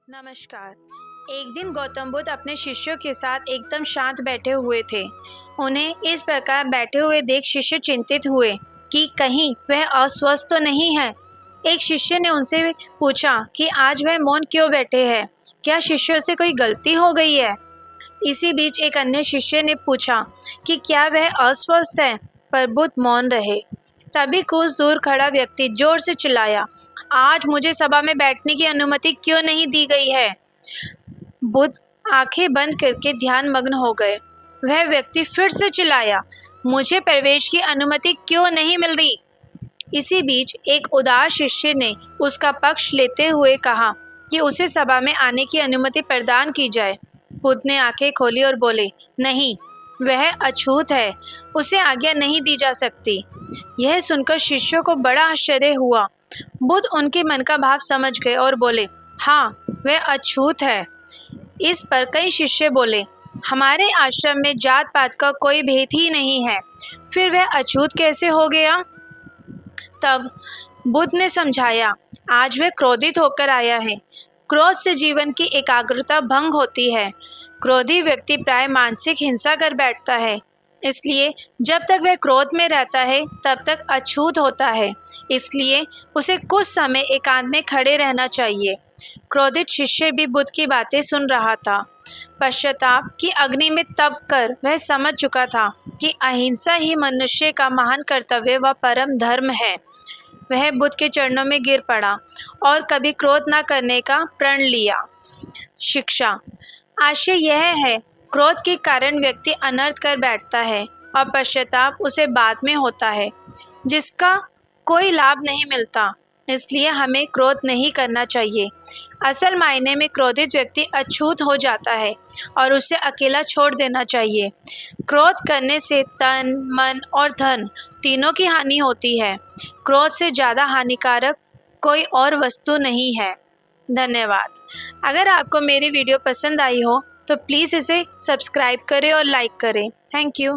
नमस्कार। एक दिन गौतम बुद्ध अपने शिष्यों के साथ एकदम शांत बैठे हुए थे। उन्हें इस प्रकार बैठे हुए देख शिष्य चिंतित हुए कि कहीं वह अस्वस्थ तो नहीं है। एक शिष्य ने उनसे पूछा कि आज वह मौन क्यों बैठे हैं? क्या शिष्यों से कोई गलती हो गई है? इसी बीच एक अन्य शिष्य ने पूछा कि क्या वह अस्वस्थ है? पर बुद्ध मौन रहे। तभी कुछ दूर खड़ा व्यक्ति जोर से चिल्लाया, आज मुझे सभा में बैठने की अनुमति क्यों नहीं दी गई है? बुद्ध आंखें बंद करके ध्यान मग्न हो गए। वह व्यक्ति फिर से चिल्लाया, मुझे प्रवेश की अनुमति क्यों नहीं मिल रही? इसी बीच एक उदास शिष्य ने उसका पक्ष लेते हुए कहा कि उसे सभा में आने की अनुमति प्रदान की जाए। बुद्ध ने आंखें खोली और बोले, नहीं, वह अछूत है, उसे आज्ञा नहीं दी जा सकती। यह सुनकर शिष्यों को बड़ा आश्चर्य हुआ। बुद्ध उनके मन का भाव समझ गए और बोले, हाँ, वह अछूत है। इस पर कई शिष्य बोले, हमारे आश्रम में जात पात का कोई भेद ही नहीं है, फिर वह अछूत कैसे हो गया? तब बुद्ध ने समझाया, आज वह क्रोधित होकर आया है। क्रोध से जीवन की एकाग्रता भंग होती है। क्रोधी व्यक्ति प्राय मानसिक हिंसा कर बैठता है। इसलिए जब तक वह क्रोध में रहता है तब तक अछूत होता है। इसलिए उसे कुछ समय एकांत में खड़े रहना चाहिए। क्रोधित शिष्य भी बुद्ध की बातें सुन रहा था। पश्चाताप की अग्नि में तप कर वह समझ चुका था कि अहिंसा ही मनुष्य का महान कर्तव्य व परम धर्म है। वह बुद्ध के चरणों में गिर पड़ा और कभी क्रोध न करने का प्रण लिया। शिक्षा। आशय यह है, क्रोध के कारण व्यक्ति अनर्थ कर बैठता है और पश्चाताप उसे बाद में होता है, जिसका कोई लाभ नहीं मिलता। इसलिए हमें क्रोध नहीं करना चाहिए। असल मायने में क्रोधित व्यक्ति अछूत हो जाता है और उसे अकेला छोड़ देना चाहिए। क्रोध करने से तन, मन और धन तीनों की हानि होती है। क्रोध से ज़्यादा हानिकारक कोई और वस्तु नहीं है। धन्यवाद। अगर आपको मेरी वीडियो पसंद आई हो तो प्लीज़ इसे सब्सक्राइब करें और लाइक करें। Thank you.